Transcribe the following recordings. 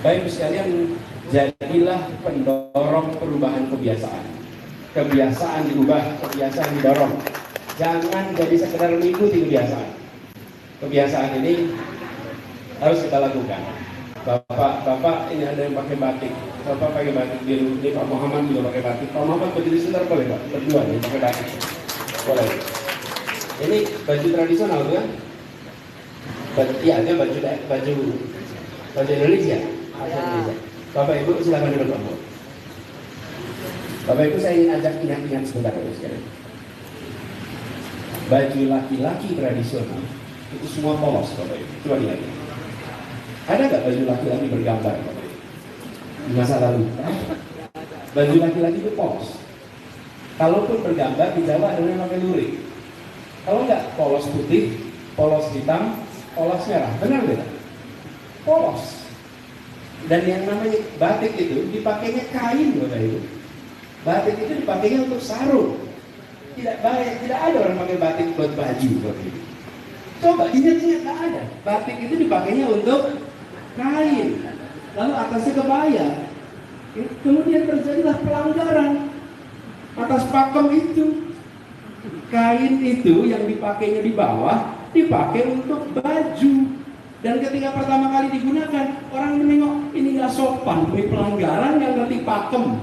Bapak Ibu sekalian, jadilah pendorong perubahan kebiasaan. Kebiasaan diubah, kebiasaan didorong. Jangan jadi sekedar mengikuti kebiasaan. Kebiasaan ini harus kita lakukan. Bapak ini ada yang pakai batik. Bapak pakai batik biru. Ini Pak Muhammad juga pakai batik. Pak Muhammad berdiri sebentar boleh Pak? Berdua nih pakai batik. Boleh. Ini baju tradisional kan? Iya, dia baju Indonesia. Indonesia. Bapak Ibu silakan duduk Pak. Bapak Ibu saya ingin ajak ingat-ingat sebentar Bapak sekalian. Baju laki-laki tradisional itu semua polos Bapak Ibu. Coba lihat. Ada nggak baju laki-laki bergambar Bapak Ibu? Di masa lalu? Baju laki-laki itu polos. Kalaupun bergambar di Jawa ada yang pakai lurik. Kalau nggak polos putih, polos hitam, polos merah. Benar tidak? Polos. Dan yang namanya batik itu dipakainya kain Bapak Ibu. Batik itu dipakainya untuk sarung. Tidak baik, tidak ada orang pakai batik buat baju Bapak Ibu. Coba ingat-ingat, nggak ada. Batik itu dipakainya untuk kain. Lalu atasnya kebaya. Kemudian terjadilah pelanggaran atas pakem itu. Kain itu yang dipakainya di bawah dipakai untuk baju. Dan ketika pertama kali digunakan, orang menengok ini nggak sopan, ini pelanggaran, nggak ngerti pakem.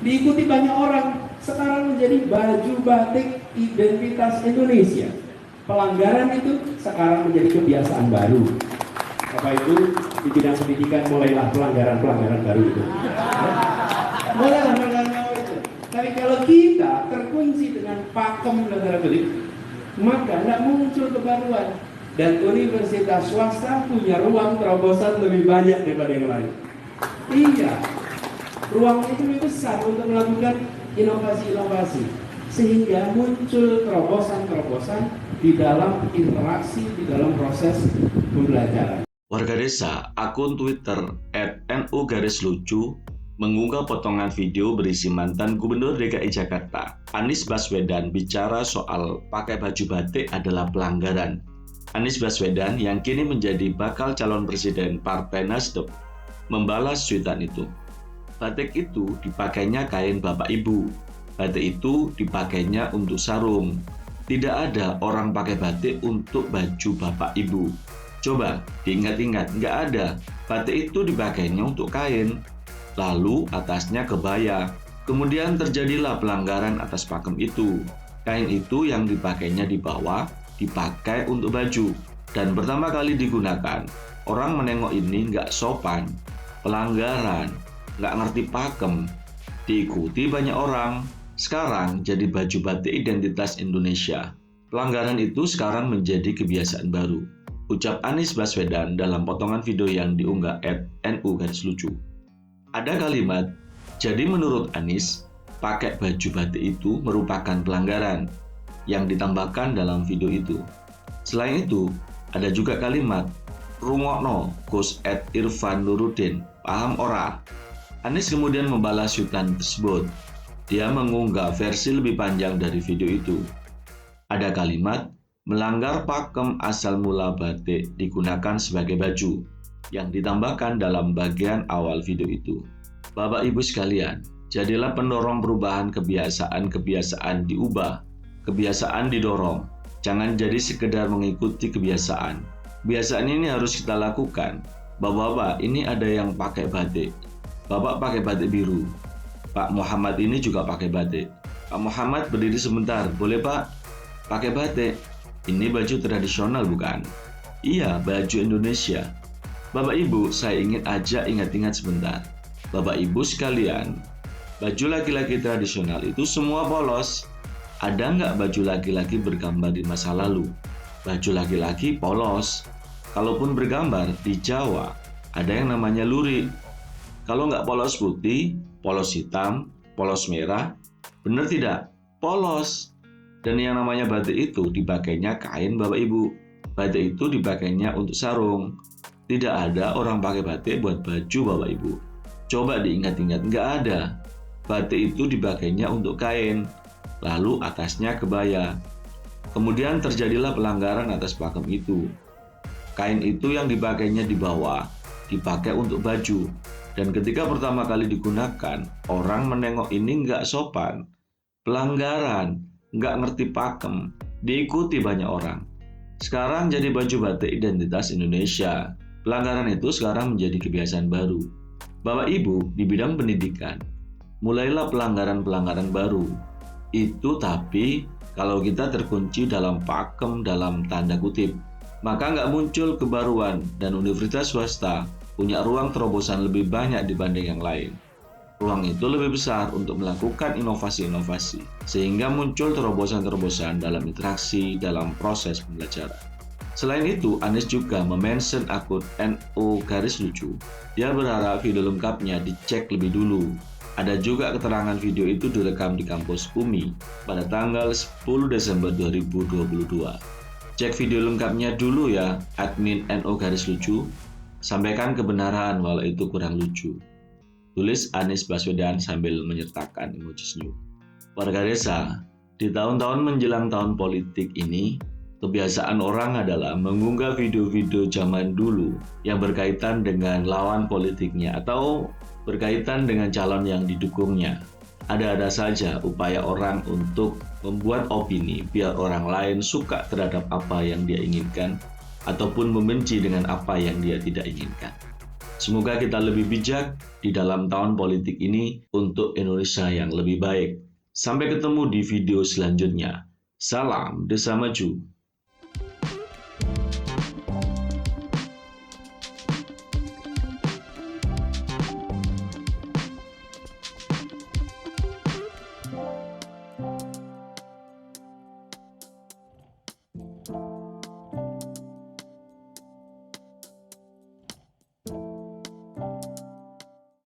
Diikuti banyak orang. Sekarang menjadi baju batik identitas Indonesia. Pelanggaran itu sekarang menjadi kebiasaan baru. Bapak Ibu di bidang pendidikan mulailah pelanggaran baru itu. Mulailah pelanggaran baru itu. Tapi kalau kita terkunci dengan pakem negara belik, maka tidak muncul kebaruan. Dan universitas swasta punya ruang terobosan lebih banyak daripada yang lain. Iya, ruang itu lebih besar untuk melakukan inovasi-inovasi, sehingga muncul terobosan-terobosan di dalam interaksi, di dalam proses pembelajaran. Warga desa, akun Twitter @nu_lucu mengunggah potongan video berisi mantan Gubernur DKI Jakarta, Anies Baswedan, bicara soal pakai baju batik adalah pelanggaran. Anies Baswedan yang kini menjadi bakal calon presiden Partai Nasdem membalas cuitan itu. Batik itu dipakainya kain Bapak Ibu. Batik itu dipakainya untuk sarung. Tidak ada orang pakai batik untuk baju Bapak Ibu. Coba diingat-ingat, nggak ada. Batik itu dipakainya untuk kain. Lalu atasnya kebaya. Kemudian terjadilah pelanggaran atas pakem itu. Kain itu yang dipakainya di bawah dipakai untuk baju. Dan pertama kali digunakan, orang menengok ini nggak sopan. Pelanggaran. Nggak ngerti pakem, diikuti banyak orang. Sekarang jadi baju batik identitas Indonesia. Pelanggaran itu sekarang menjadi kebiasaan baru, ucap Anies Baswedan dalam potongan video yang diunggah @nu_lucu. Ada kalimat, jadi menurut Anies, pakai baju batik itu merupakan pelanggaran, yang ditambahkan dalam video itu. Selain itu, ada juga kalimat, rungokno Gus @Irfan Nuruddin, paham ora? Anies kemudian membalas cuitan tersebut. Dia mengunggah versi lebih panjang dari video itu. Ada kalimat, melanggar pakem asal mula batik digunakan sebagai baju, yang ditambahkan dalam bagian awal video itu. Bapak Ibu sekalian, jadilah pendorong perubahan kebiasaan diubah, kebiasaan didorong. Jangan jadi sekedar mengikuti kebiasaan. Kebiasaan ini harus kita lakukan. Bapak-bapak, ini ada yang pakai batik. Bapak pakai batik biru. Pak Muhammad ini juga pakai batik. Pak Muhammad berdiri sebentar, boleh Pak? Pakai batik. Ini baju tradisional bukan? Iya, baju Indonesia. Bapak Ibu, saya ingin ajak ingat-ingat sebentar. Bapak Ibu sekalian, baju laki-laki tradisional itu semua polos. Ada nggak baju laki-laki bergambar di masa lalu? Baju laki-laki polos. Kalaupun bergambar di Jawa, ada yang namanya lurik. Kalau nggak polos putih, polos hitam, polos merah, benar tidak? Polos. Dan yang namanya batik itu dipakainya kain Bapak Ibu. Batik itu dipakainya untuk sarung. Tidak ada orang pakai batik buat baju Bapak Ibu. Coba diingat-ingat, nggak ada. Batik itu dipakainya untuk kain, lalu atasnya kebaya. Kemudian terjadilah pelanggaran atas pakem itu. Kain itu yang dipakainya di bawah, dipakai untuk baju. Dan ketika pertama kali digunakan, orang menengok ini nggak sopan, pelanggaran, nggak ngerti pakem, diikuti banyak orang. Sekarang jadi baju batik identitas Indonesia. Pelanggaran itu sekarang menjadi kebiasaan baru. Bapak Ibu di bidang pendidikan, mulailah pelanggaran-pelanggaran baru. Itu tapi kalau kita terkunci dalam pakem dalam tanda kutip, maka nggak muncul kebaruan dan universitas swasta punya ruang terobosan lebih banyak dibanding yang lain. Ruang itu lebih besar untuk melakukan inovasi-inovasi, sehingga muncul terobosan-terobosan dalam interaksi dalam proses pembelajaran. Selain itu, Anies juga memention akun NO_lucu. Dia berharap video lengkapnya dicek lebih dulu. Ada juga keterangan video itu direkam di kampus UMI pada tanggal 10 Desember 2022. Cek video lengkapnya dulu ya, admin NO_lucu. Sampaikan kebenaran walau itu kurang lucu. Tulis Anies Baswedan sambil menyertakan emoji senyum. Warga desa, di tahun-tahun menjelang tahun politik ini, kebiasaan orang adalah mengunggah video-video zaman dulu yang berkaitan dengan lawan politiknya atau berkaitan dengan calon yang didukungnya. Ada-ada saja upaya orang untuk membuat opini biar orang lain suka terhadap apa yang dia inginkan ataupun membenci dengan apa yang dia tidak inginkan. Semoga kita lebih bijak di dalam tahun politik ini untuk Indonesia yang lebih baik. Sampai ketemu di video selanjutnya. Salam Desa Maju.